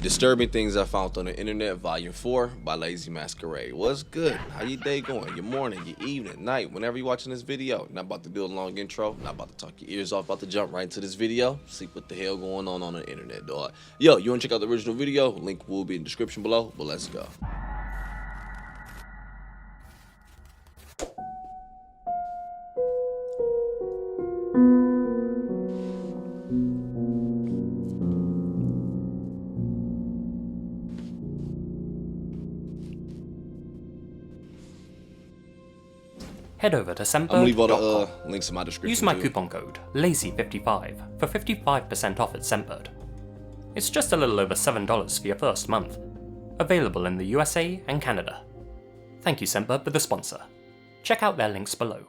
Disturbing Things I Found on the Internet, Volume 4 by Lazy Masquerade. What's good? How your day going? Your morning, your evening, night, whenever you're watching this video. Not about to do a long intro, not about to talk your ears off, about to jump right into this video. See what the hell going on the internet, dog. Yo, you want to check out the original video? Link will be in the description below, but let's go. Head over to I'm gonna leave all Scentbird.com. the links in my description. Use my too. coupon code LAZY55 for 55% off at Scentbird. It's just a little over $7 for your first month. Available in the USA and Canada. Thank you Scentbird for the sponsor. Check out their links below.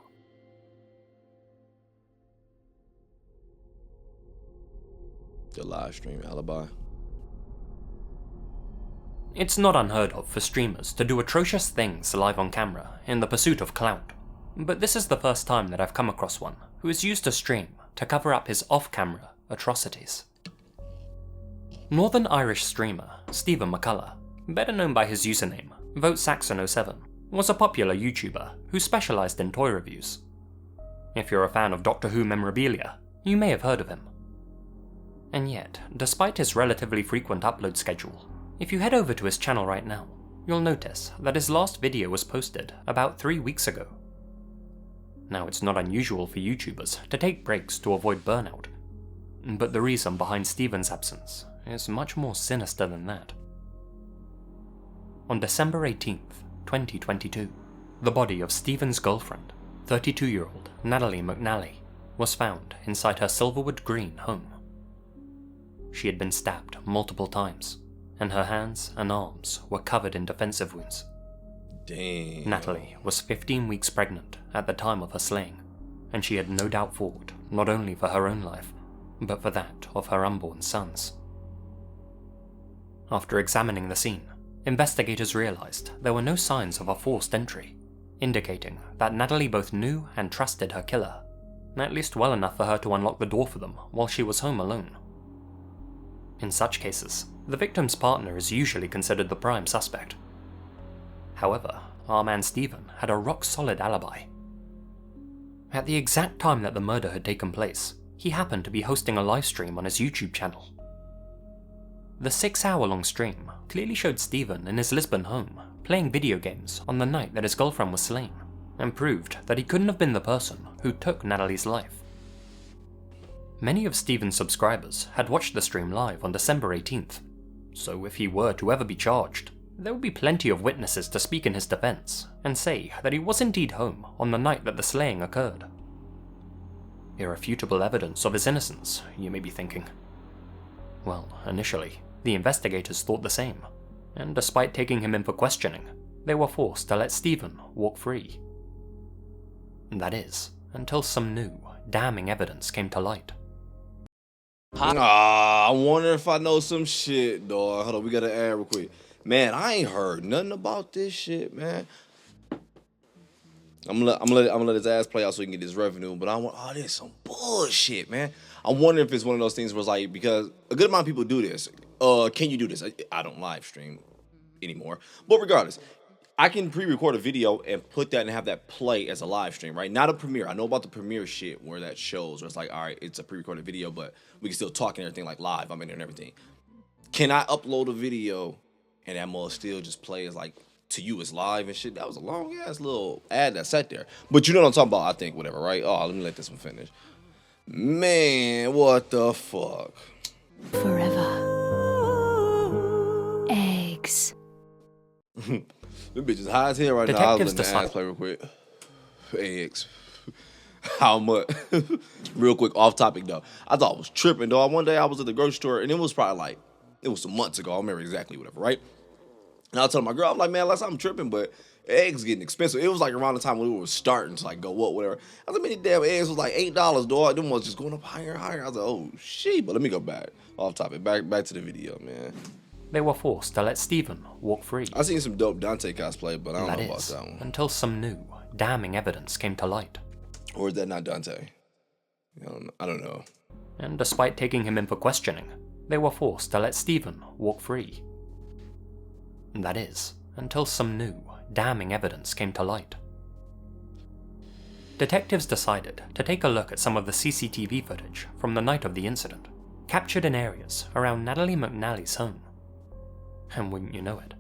The live stream alibi. It's not unheard of for streamers to do atrocious things live on camera in the pursuit of clout, but this is the first time that I've come across one who has used a stream to cover up his off-camera atrocities. Northern Irish streamer Stephen McCullough, better known by his username VoteSaxon07, was a popular YouTuber who specialised in toy reviews. If you're a fan of Doctor Who memorabilia, you may have heard of him. And yet, despite his relatively frequent upload schedule, if you head over to his channel right now, you'll notice that his last video was posted about 3 weeks ago. Now, it's not unusual for YouTubers to take breaks to avoid burnout, but the reason behind Stephen's absence is much more sinister than that. On December 18th, 2022, the body of Stephen's girlfriend, 32-year-old Natalie McNally, was found inside her Silverwood Green home. She had been stabbed multiple times, and her hands and arms were covered in defensive wounds. Damn. Natalie was 15 weeks pregnant at the time of her slaying, and she had no doubt fought not only for her own life, but for that of her unborn sons. After examining the scene, investigators realized there were no signs of a forced entry, indicating that Natalie both knew and trusted her killer, at least well enough for her to unlock the door for them while she was home alone. In such cases, the victim's partner is usually considered the prime suspect. However, our man Stephen had a rock-solid alibi. At the exact time that the murder had taken place, he happened to be hosting a livestream on his YouTube channel. The 6-hour-long stream clearly showed Stephen in his Lisbon home playing video games on the night that his girlfriend was slain, and proved that he couldn't have been the person who took Natalie's life. Many of Stephen's subscribers had watched the stream live on December 18th, so if he were to ever be charged, there would be plenty of witnesses to speak in his defense and say that he was indeed home on the night that the slaying occurred. Irrefutable evidence of his innocence, you may be thinking. Well, initially, the investigators thought the same, and despite taking him in for questioning, they were forced to let Stephen walk free. That is, until some new, damning evidence came to light. I wonder if I know some shit, dog. Hold on, we gotta add real quick. Man, I ain't heard nothing about this shit, man. I'm gonna let his ass play out so he can get his revenue. But this is some bullshit, man. I wonder if it's one of those things where it's like, because a good amount of people do this. Can you do this? I don't live stream anymore. But regardless, I can pre-record a video and put that and have that play as a live stream, right? Not a premiere. I know about the premiere shit where that shows where it's like, all right, it's a pre-recorded video, but we can still talk and everything like live. I'm in there and everything. Can I upload a video and that must still just play as like to you as live and shit? That was a long ass little ad that sat there. But you know what I'm talking about, I think, whatever, right? Oh, let me let this one finish. Man, what the fuck? Forever. Eggs. This bitch is high as hell right now. I was letting the ass play real quick. Eggs. How much? Real quick, off topic though. I thought I was tripping, dog. One day I was at the grocery store and it was probably like, it was some months ago. I don't remember exactly, whatever, right? And I was telling my girl, I'm like, man, last time I'm tripping, but eggs getting expensive. It was like around the time when we were starting to like go up, whatever. I was like, man, damn eggs was like $8, dog. Them was just going up higher and higher. I was like, oh shit. But let me go back. Off topic. Back to the video, man. They were forced to let Stephen walk free. I seen some dope Dante cosplay, but I don't know about that one. Until some new, damning evidence came to light. Or is that not Dante? I don't know. And despite taking him in for questioning, they were forced to let Stephen walk free. That is, until some new, damning evidence came to light. Detectives decided to take a look at some of the CCTV footage from the night of the incident, captured in areas around Natalie McNally's home. And wouldn't you know it,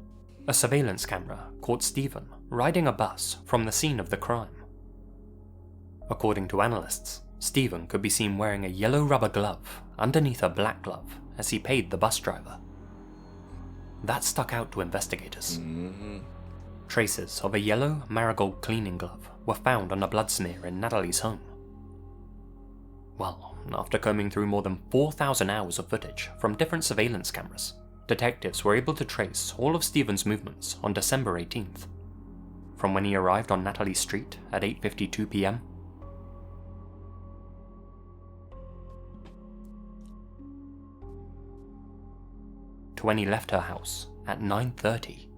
a surveillance camera caught Stephen riding a bus from the scene of the crime. According to analysts, Stephen could be seen wearing a yellow rubber glove underneath a black glove as he paid the bus driver. That stuck out to investigators. Traces of a yellow marigold cleaning glove were found on a blood smear in Natalie's home. Well, after combing through more than 4,000 hours of footage from different surveillance cameras, detectives were able to trace all of Stephen's movements on December 18th, from when he arrived on Natalie's street at 8:52 p.m. to when he left her house at 9:30.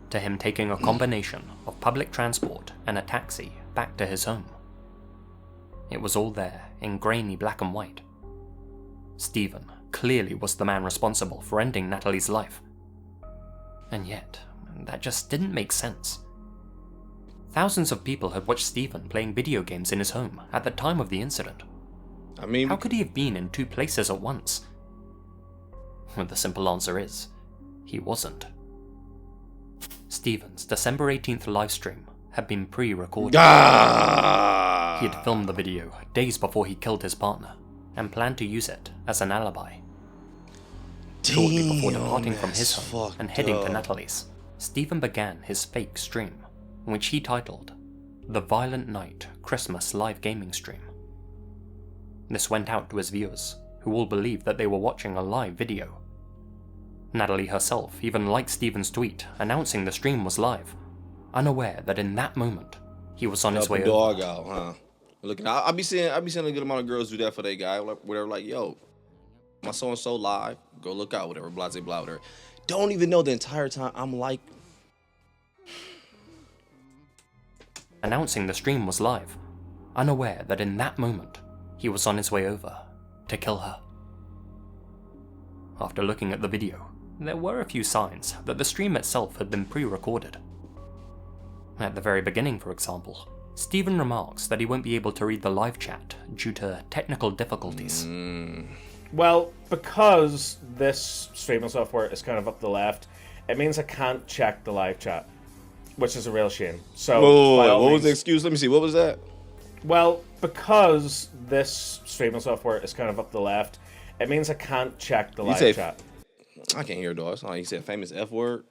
To him taking a combination of public transport and a taxi back to his home. It was all there in grainy black and white. Stephen clearly was the man responsible for ending Natalie's life. And yet, that just didn't make sense. Thousands of people had watched Stephen playing video games in his home at the time of the incident. I mean, how could he have been in two places at once? Well, the simple answer is, he wasn't. Stephen's December 18th livestream had been pre-recorded. He had filmed the video days before he killed his partner and planned to use it as an alibi. Shortly before departing from his home and heading to Natalie's, Stephen began his fake stream, which he titled The Violent Night Christmas Live Gaming Stream. This went out to his viewers, who all believed that they were watching a live video. Natalie herself even liked Stephen's tweet announcing the stream was live, unaware that in that moment, he was on his way dog over. out, huh? Look, I be seeing a good amount of girls do that for their guy, whatever. Like, yo, my so and so live, go look out, whatever. Blah blah blah, whatever. Don't even know the entire time. I'm like, announcing the stream was live, unaware that in that moment, he was on his way over to kill her. After looking at the video, there were a few signs that the stream itself had been pre-recorded. At the very beginning, for example, Stephen remarks that he won't be able to read the live chat due to technical difficulties. Well, because this streaming software is kind of up the left, it means I can't check the live chat, which is a real shame. So, what was the excuse? Let me see. What was that? Well, because this streaming software is kind of up the left, it means I can't check the live chat. I can't hear, dog. He said famous F word.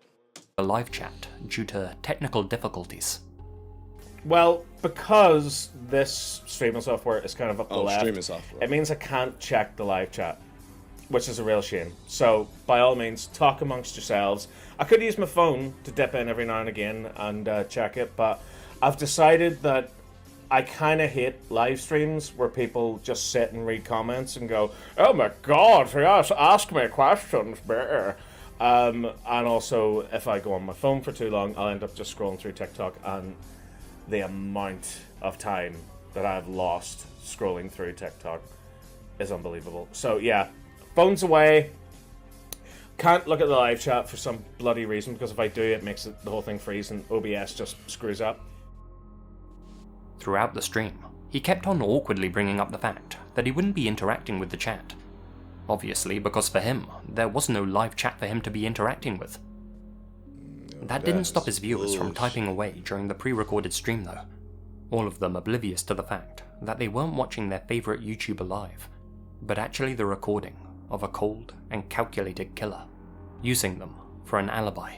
The live chat due to technical difficulties. Well, because this streaming software is kind of up the left, streaming software. It means I can't check the live chat, which is a real shame. So, by all means, talk amongst yourselves. I could use my phone to dip in every now and again and check it, but I've decided that I kind of hate live streams where people just sit and read comments and go, "Oh my God, yes, ask me questions, better." And also, if I go on my phone for too long, I'll end up just scrolling through TikTok, and the amount of time that I've lost scrolling through TikTok is unbelievable. So yeah, phone's away. Can't look at the live chat for some bloody reason, because if I do, it makes the whole thing freeze and OBS just screws up. Throughout the stream, he kept on awkwardly bringing up the fact that he wouldn't be interacting with the chat. Obviously, because for him, there was no live chat for him to be interacting with. That didn't stop his viewers from typing away during the pre-recorded stream though, all of them oblivious to the fact that they weren't watching their favourite YouTuber live, but actually the recording of a cold and calculated killer, using them for an alibi.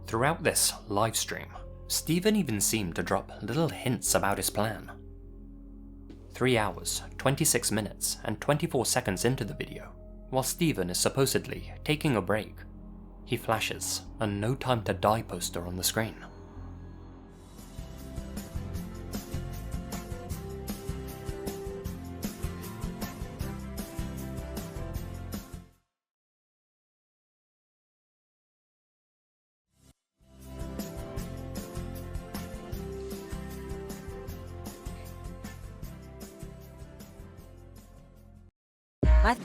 Throughout this live stream, Stephen even seemed to drop little hints about his plan. 3 hours, 26 minutes, and 24 seconds into the video, while Stephen is supposedly taking a break, he flashes a "No Time to Die" poster on the screen.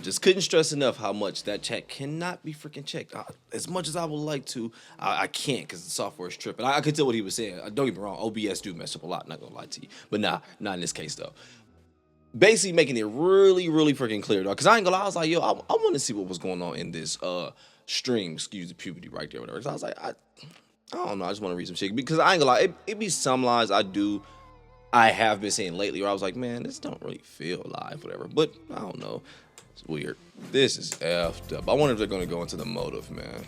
Just couldn't stress enough how much that chat cannot be freaking checked. As much as I would like to, I can't because the software is tripping. I could tell what he was saying. Don't get me wrong, OBS do mess up a lot, not gonna lie to you. But nah, not in this case though. Basically making it really, really freaking clear, though. Because I ain't gonna lie, I was like, yo, I want to see what was going on in this stream, excuse the puberty right there, whatever. So I was like, I don't know, I just want to read some shit. Because I ain't gonna lie, it be some lies I have been saying lately where I was like, man, this don't really feel live, whatever. But I don't know. It's weird. This is effed up. I wonder if they're gonna go into the motive, man.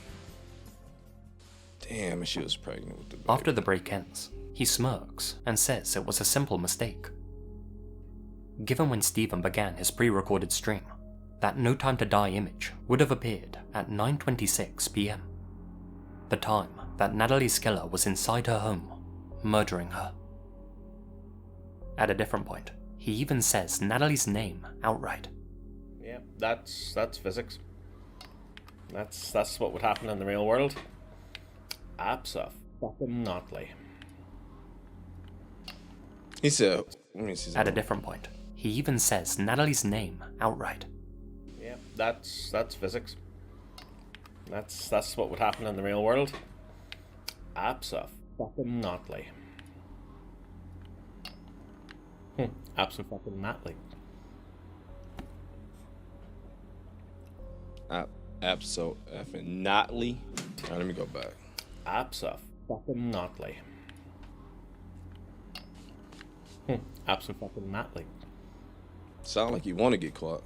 Damn, and she was pregnant with the baby. After the break ends, he smirks and says it was a simple mistake. Given when Steven began his pre-recorded stream, that No Time to Die image would have appeared at 9:26 PM, the time that Natalie's killer was inside her home, murdering her. At a different point, he even says Natalie's name outright. Yeah, that's physics. That's what would happen in the real world. Absolutely. He said, let me see. At a different point, he even says Natalie's name outright. Yeah, that's physics. That's what would happen in the real world. Absolutely. Absolutely. Abso effing notly. All right, let me go back. Absolutely. Absolutely. Sound like you want to get caught.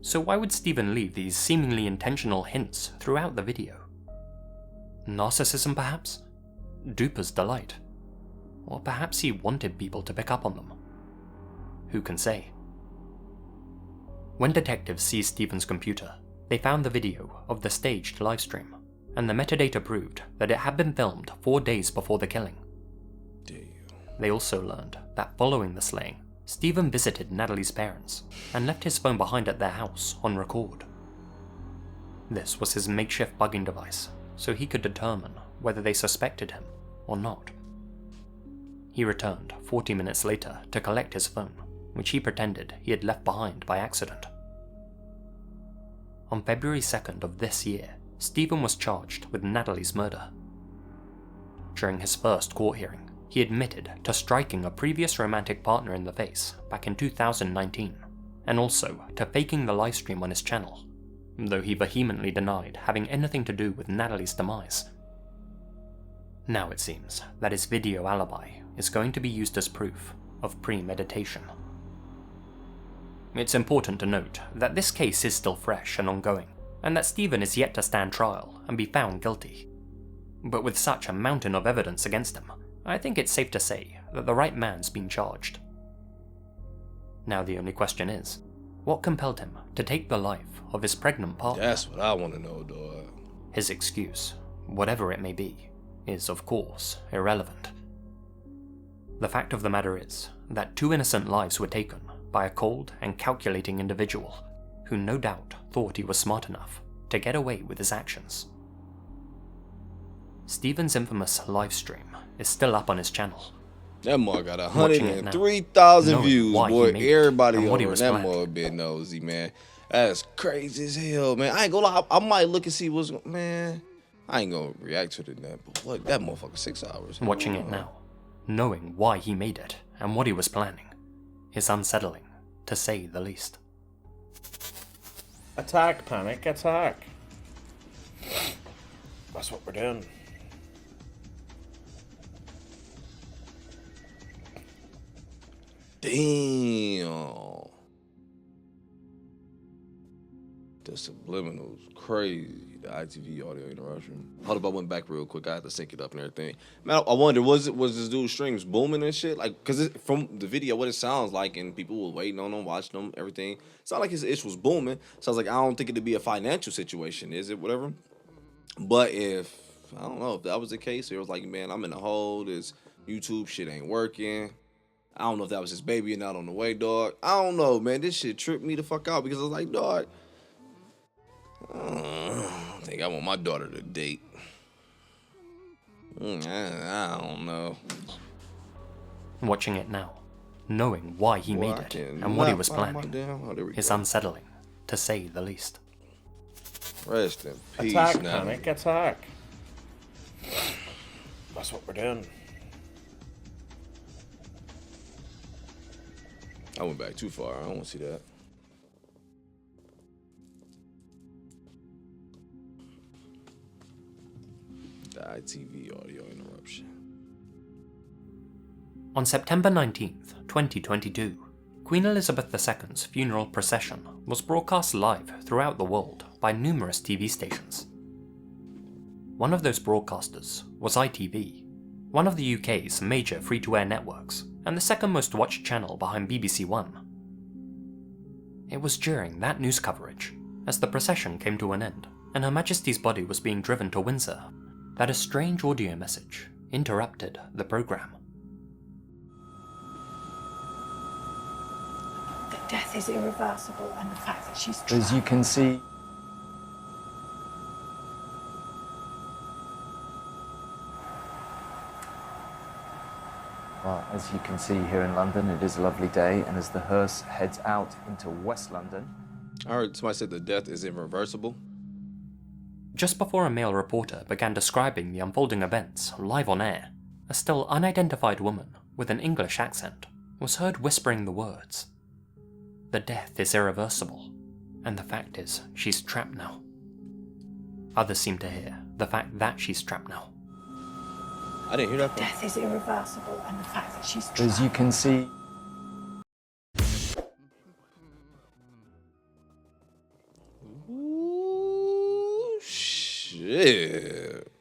So why would Steven leave these seemingly intentional hints throughout the video? Narcissism, perhaps? Duper's delight? Or perhaps he wanted people to pick up on them? Who can say? When detectives seized Steven's computer, they found the video of the staged livestream, and the metadata proved that it had been filmed 4 days before the killing. Damn. They also learned that following the slaying, Steven visited Natalie's parents and left his phone behind at their house on record. This was his makeshift bugging device, so he could determine whether they suspected him or not. He returned 40 minutes later to collect his phone, which he pretended he had left behind by accident. On February 2nd of this year, Steven was charged with Natalie's murder. During his first court hearing, he admitted to striking a previous romantic partner in the face back in 2019, and also to faking the livestream on his channel, though he vehemently denied having anything to do with Natalie's demise. Now it seems that his video alibi is going to be used as proof of premeditation. It's important to note that this case is still fresh and ongoing, and that Steven is yet to stand trial and be found guilty. But with such a mountain of evidence against him, I think it's safe to say that the right man's been charged. Now the only question is, what compelled him to take the life of his pregnant partner? That's what I want to know, dog. His excuse, whatever it may be, is of course irrelevant. The fact of the matter is that 2 innocent lives were taken by a cold and calculating individual who no doubt thought he was smart enough to get away with his actions. Steven's infamous livestream is still up on his channel. That mug got Watching it now, 103,000 knowing views, why he boy. made it Everybody and what he over was that planning. mug bit nosy, man. That's crazy as hell, man. I ain't gonna lie, I might look and see what's man. I ain't gonna react to that, but what that motherfucker 6 hours. Watching it now, knowing why he made it and what he was planning, is unsettling, to say the least. Attack, panic, attack. That's what we're doing. Damn. The subliminals, crazy. The ITV audio interruption. Hold up, I went back real quick. I had to sync it up and everything. Man, I wonder, was this dude's streams booming and shit? Like, cause from the video, what it sounds like, and people were waiting on them, watching them, everything. It sounded like his itch was booming. Sounds like I don't think it'd be a financial situation, is it? Whatever. But if I don't know if that was the case, it was like, man, I'm in the hole. This YouTube shit ain't working. I don't know if that was his baby or not on the way, dog. I don't know, man. This shit tripped me the fuck out because I was like, dog, I think I want my daughter to date. I don't know. Watching it now, knowing why he made it and what he was planning is go. unsettling, to say the least. Rest in peace. Attack, now. panic, attack. That's what we're doing. I went back too far. I don't want to see that. The ITV audio interruption. On September 19th, 2022, Queen Elizabeth II's funeral procession was broadcast live throughout the world by numerous TV stations. One of those broadcasters was ITV, one of the UK's major free-to-air networks, and the second most watched channel behind BBC One. It was during that news coverage, as the procession came to an end and Her Majesty's body was being driven to Windsor, that a strange audio message interrupted the programme. That death is irreversible, and the fact that she's As you can see, well, as you can see here in London, it is a lovely day, and as the hearse heads out into West London. I heard somebody said the death is irreversible. Just before a male reporter began describing the unfolding events live on air, a still unidentified woman with an English accent was heard whispering the words, "The death is irreversible, and the fact is she's trapped now." Others seem to hear the fact that she's trapped now. I didn't hear that. death is irreversible, and the fact that she's As you can see, Ooh, shit.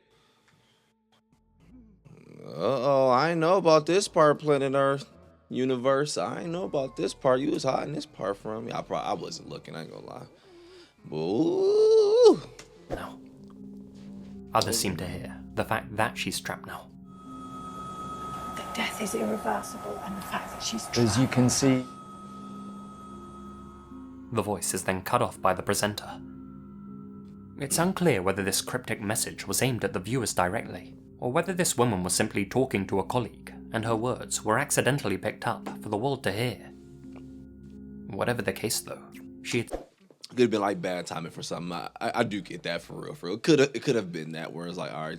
Uh-oh, I ain't know about this part, Planet Earth universe. I ain't know about this part. You was hiding this part from me. I wasn't looking, I ain't gonna lie. Ooh. Now. Others seem to hear the fact that she's trapped now. that death is irreversible, and the fact that she's as you can see, The voice is then cut off by the presenter. It's unclear whether this cryptic message was aimed at the viewers directly, or whether this woman was simply talking to a colleague and her words were accidentally picked up for the world to hear. Whatever the case though, she Could have been like bad timing for something. I do get that for real. For real. It could have been that where it's like, all right,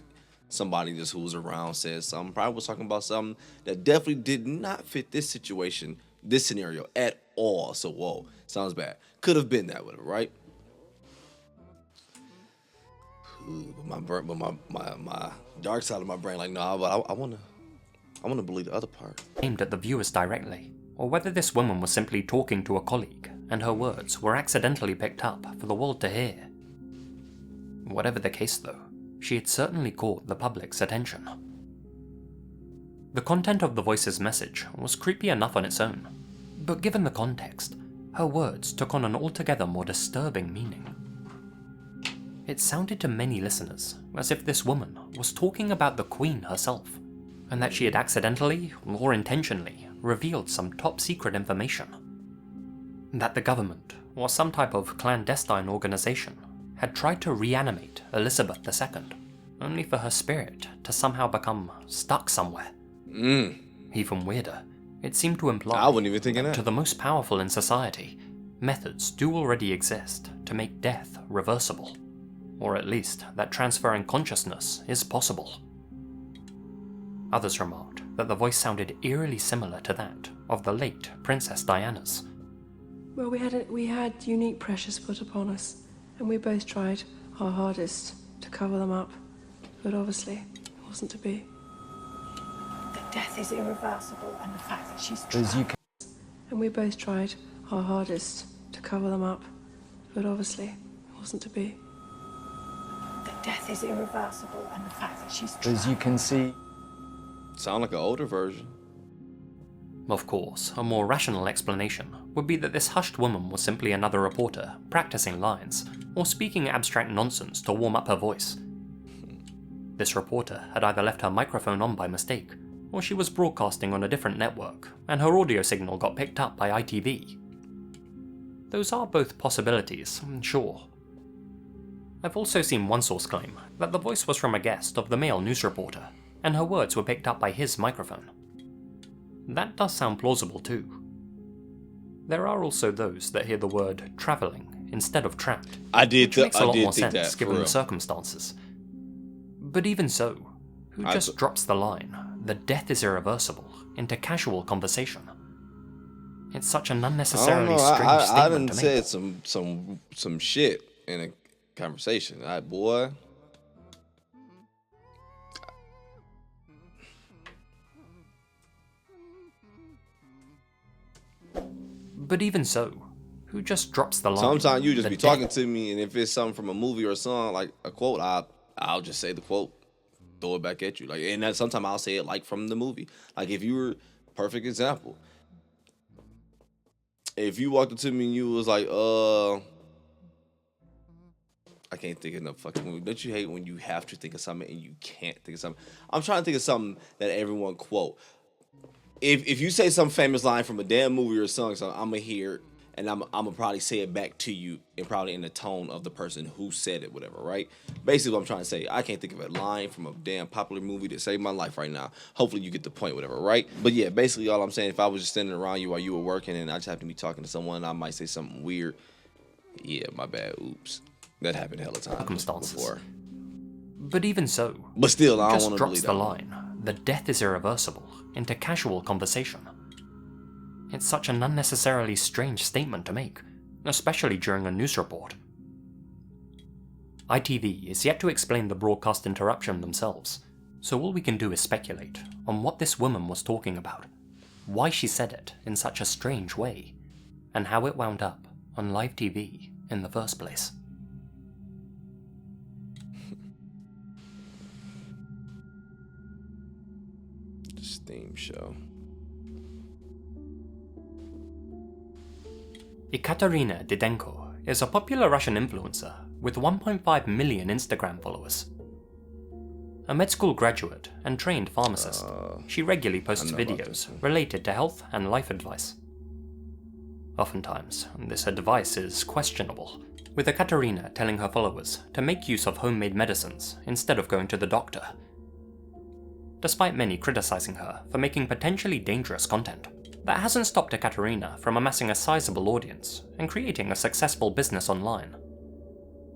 somebody just who's around says something. Probably was talking about something that definitely did not fit this situation, this scenario at all. So whoa, sounds bad. Could have been that, whatever, right? Ooh, but my dark side of my brain, like, nah, but I wanna believe the other part. aimed at the viewers directly, or whether this woman was simply talking to a colleague and her words were accidentally picked up for the world to hear. Whatever the case though, she had certainly caught the public's attention. The content of the voice's message was creepy enough on its own, but given the context, her words took on an altogether more disturbing meaning. It sounded to many listeners as if this woman was talking about the Queen herself, and that she had accidentally, or intentionally, revealed some top-secret information. That the government, or some type of clandestine organization, had tried to reanimate Elizabeth II, only for her spirit to somehow become stuck somewhere. Even weirder, it seemed to imply I wasn't even thinking that. to the most powerful in society, methods do already exist to make death reversible, or at least that transferring consciousness is possible. Others remarked that the voice sounded eerily similar to that of the late Princess Diana's. Well, we had unique pressures put upon us, and we both tried our hardest to cover them up, but obviously it wasn't to be. that death is irreversible, and the fact that she's as you can, And we both tried our hardest to cover them up, but obviously it wasn't to be. that death is irreversible, and the fact that she's as you can see, Sound like an older version. Of course, a more rational explanation would be that this hushed woman was simply another reporter practicing lines, or speaking abstract nonsense to warm up her voice. This reporter had either left her microphone on by mistake, or she was broadcasting on a different network, and her audio signal got picked up by ITV. Those are both possibilities, sure. I've also seen one source claim that the voice was from a guest of the Mail news reporter, and her words were picked up by his microphone. that does sound plausible too. There are also those that hear the word travelling instead of trapped, which makes a lot more sense given the circumstances. But even so, who just drops the line, "the death is irreversible," into casual conversation? It's such an unnecessarily strange statement I done to said make. some shit in a conversation. Boy. But even so, who just drops the line? Sometimes you just "The be death-" talking to me, and if it's something from a movie or a song, like a quote, I'll just say the quote, throw it back at you. Like, and then sometimes I'll say it like from the movie. Like if you were perfect example. If you walked up to me and you was like, I can't think of no fucking movie. Don't you hate when you have to think of something and you can't think of something? I'm trying to think of something that everyone quote. If you say some famous line from a damn movie or song, so I'm gonna hear and I'm gonna probably say it back to you and probably in the tone of the person who said it, whatever, right? Basically what I'm trying to say, I can't think of a line from a damn popular movie that saved my life right now. Hopefully you get the point, whatever, right? But yeah, basically all I'm saying, if I was just standing around you while you were working and I just happened to be talking to someone, I might say something weird. Yeah, my bad, oops. That happened hella times circumstances. before. But even so, But still, I don't just want to drops believe the that. line, "the death is irreversible," into casual conversation. It's such an unnecessarily strange statement to make, especially during a news report. ITV is yet to explain the broadcast interruption themselves, so all we can do is speculate on what this woman was talking about, why she said it in such a strange way, and how it wound up on live TV in the first place. Steam show. Ekaterina Didenko is a popular Russian influencer with 1.5 million Instagram followers. A med school graduate and trained pharmacist, she regularly posts videos related to health and life advice. Oftentimes, this advice is questionable, with Ekaterina telling her followers to make use of homemade medicines instead of going to the doctor. Despite many criticizing her for making potentially dangerous content, that hasn't stopped Ekaterina from amassing a sizable audience and creating a successful business online.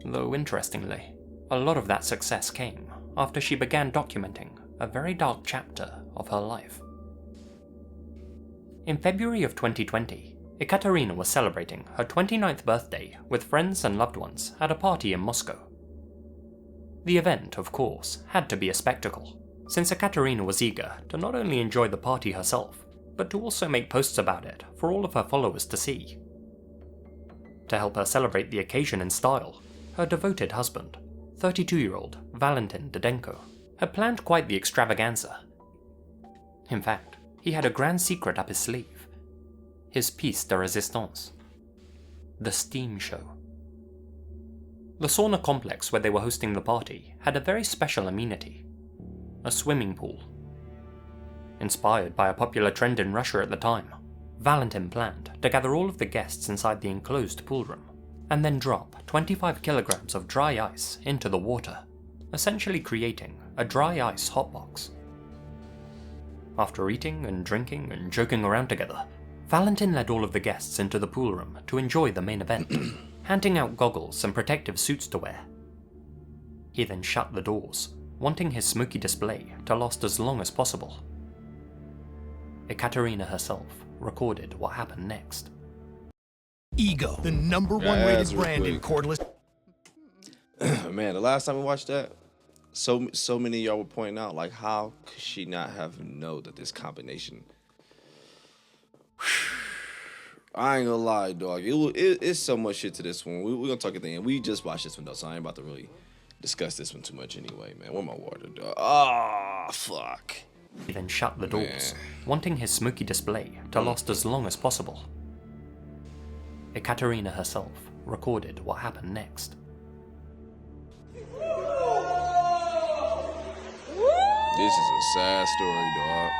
Though interestingly, a lot of that success came after she began documenting a very dark chapter of her life. In February of 2020, Ekaterina was celebrating her 29th birthday with friends and loved ones at a party in Moscow. The event, of course, had to be a spectacle, since Ekaterina was eager to not only enjoy the party herself, but to also make posts about it for all of her followers to see. To help her celebrate the occasion in style, her devoted husband, 32-year-old Valentin Didenko, had planned quite the extravaganza. In fact, he had a grand secret up his sleeve, his piece de resistance, the steam show. The sauna complex where they were hosting the party had a very special amenity, a swimming pool. Inspired by a popular trend in Russia at the time, Valentin planned to gather all of the guests inside the enclosed pool room, and then drop 25 kilograms of dry ice into the water, essentially creating a dry ice hotbox. After eating and drinking and joking around together, Valentin led all of the guests into the pool room to enjoy the main event, handing out goggles and protective suits to wear. He then shut the doors, wanting his smoky display to last as long as possible. Ekaterina herself recorded what happened next. Ego, the #1 rated brand in cordless. Man, the last time we watched that, so many of y'all were pointing out, like, how could she not have know that this combination? I ain't gonna lie, dog. It's so much shit to this one. We're gonna talk at the end. We just watched this one though, so I ain't about to really discuss this one too much anyway, man. Where my water, dog? Ah, fuck. He then shut the doors, wanting his smoky display to last as long as possible. Ekaterina herself recorded what happened next. This is a sad story, dog.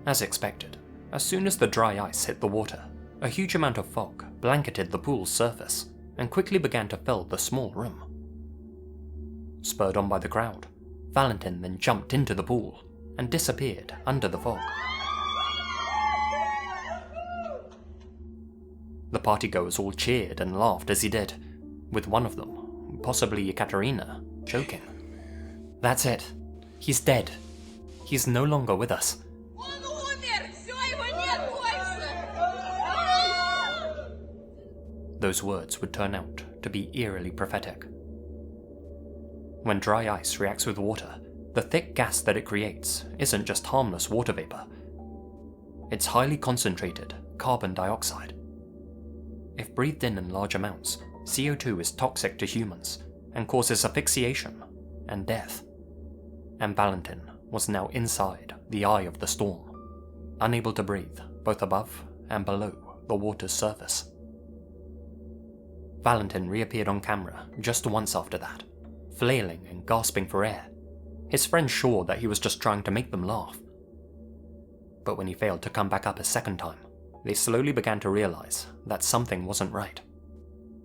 As expected, as soon as the dry ice hit the water, a huge amount of fog blanketed the pool's surface and quickly began to fill the small room. Spurred on by the crowd, Valentin then jumped into the pool and disappeared under the fog. The partygoers all cheered and laughed as he did, with one of them, possibly Ekaterina, joking. That's it. He's dead. He's no longer with us. Those words would turn out to be eerily prophetic. When dry ice reacts with water, the thick gas that it creates isn't just harmless water vapor. It's highly concentrated carbon dioxide. If breathed in large amounts, CO2 is toxic to humans and causes asphyxiation and death. And Valentin was now inside the eye of the storm, unable to breathe both above and below the water's surface. Valentin reappeared on camera just once after that, flailing and gasping for air, his friends sure that he was just trying to make them laugh. But when he failed to come back up a second time, they slowly began to realize that something wasn't right.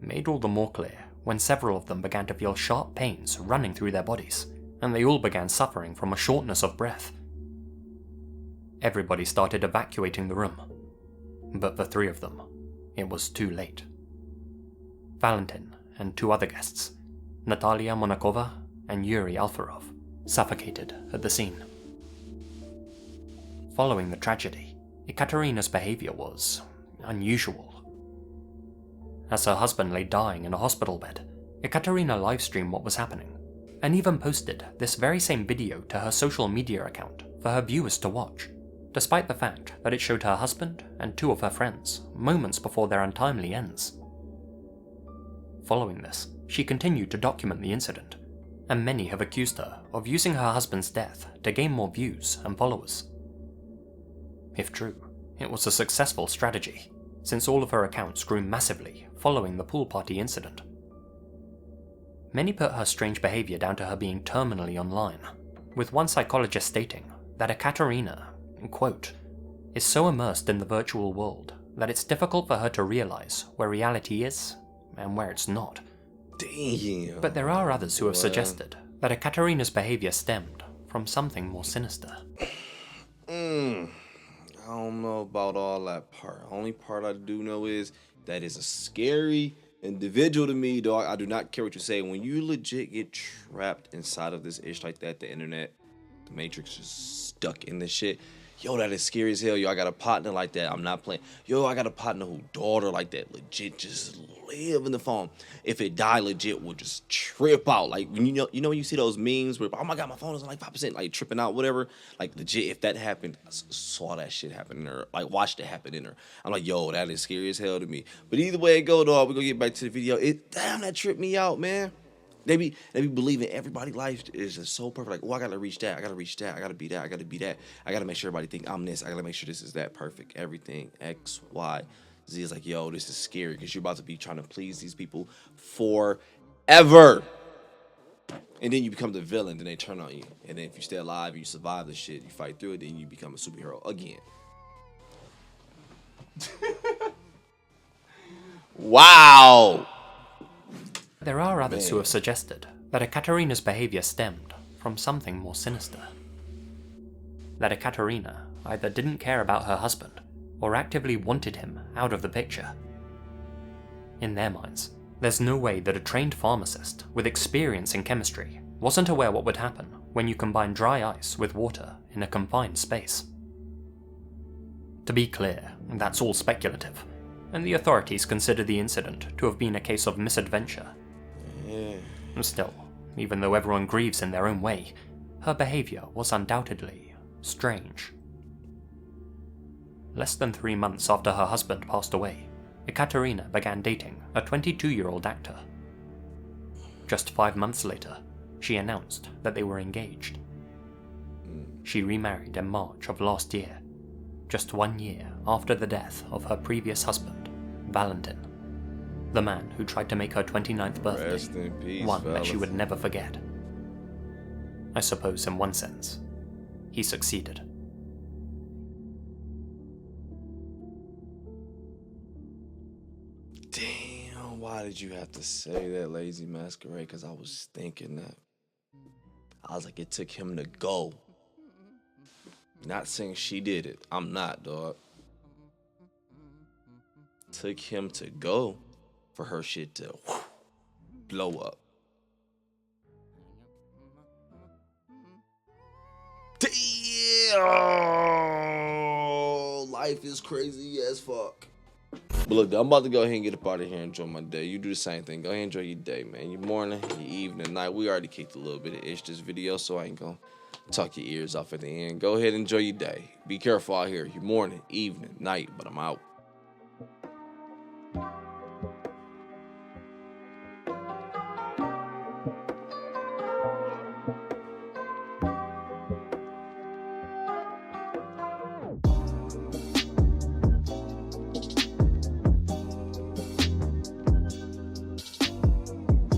Made all the more clear when several of them began to feel sharp pains running through their bodies, and they all began suffering from a shortness of breath. Everybody started evacuating the room, but for 3 of them, it was too late. Valentin and 2 other guests, Natalia Monakova and Yuri Alfarov, suffocated at the scene. Following the tragedy, Ekaterina's behavior was unusual. As her husband lay dying in a hospital bed, Ekaterina livestreamed what was happening, and even posted this very same video to her social media account for her viewers to watch, despite the fact that it showed her husband and 2 of her friends moments before their untimely ends. Following this, she continued to document the incident, and many have accused her of using her husband's death to gain more views and followers. If true, it was a successful strategy, since all of her accounts grew massively following the pool party incident. Many put her strange behavior down to her being terminally online, with one psychologist stating that Ekaterina, quote, is so immersed in the virtual world that it's difficult for her to realize where reality is and where it's not. Damn. But there are others who have suggested that Ekaterina's behavior stemmed from something more sinister. I don't know about all that part. Only part I do know is that is a scary individual to me, dog. I do not care what you say. When you legit get trapped inside of this ish like that, the internet, the Matrix is stuck in this shit. Yo, that is scary as hell. Yo, I got a partner like that. I'm not playing. Yo, I got a partner whose daughter like that legit just live in the phone. If it die, legit will just trip out. Like when you know when you see those memes where, oh my god, my phone is on like 5%, like tripping out, whatever. Like legit, if that happened, I saw that shit happen in her. Like watched it happen in her. I'm like, yo, that is scary as hell to me. But either way it go, dog, we're gonna get back to the video. Damn, that tripped me out, man. They be believing everybody's life is just so perfect. Like, oh, I gotta reach that. I gotta reach that. I gotta be that. I gotta be that. I gotta make sure everybody think I'm this. I gotta make sure this is that perfect. Everything X, Y, Z is like, yo, this is scary because you're about to be trying to please these people forever. And then you become the villain. Then they turn on you. And then if you stay alive, and you survive the shit, you fight through it, then you become a superhero again. Wow. There are others who have suggested that Ekaterina's behavior stemmed from something more sinister. That Ekaterina either didn't care about her husband or actively wanted him out of the picture. In their minds, there's no way that a trained pharmacist with experience in chemistry wasn't aware what would happen when you combine dry ice with water in a confined space. To be clear, that's all speculative, and the authorities consider the incident to have been a case of misadventure. Still, even though everyone grieves in their own way, her behavior was undoubtedly strange. Less than 3 months after her husband passed away, Ekaterina began dating a 22-year-old actor. Just 5 months later, she announced that they were engaged. She remarried in March of last year, just 1 year after the death of her previous husband, Valentin, the man who tried to make her 29th birthday Rest in peace, one fellas. that she would never forget. I suppose in one sense, he succeeded. Damn, why did you have to say that, Lazy Masquerade? Because I was thinking that. I was like, it took him to go. Not saying she did it. I'm not, dog. Took him to go for her shit to blow up. Damn! Life is crazy as fuck. But look, I'm about to go ahead and get up out of here and enjoy my day. You do the same thing. Go ahead and enjoy your day, man. Your morning, your evening, night. We already kicked a little bit of ish this video, so I ain't gonna talk your ears off at the end. Go ahead and enjoy your day. Be careful out here. Your morning, evening, night, but I'm out.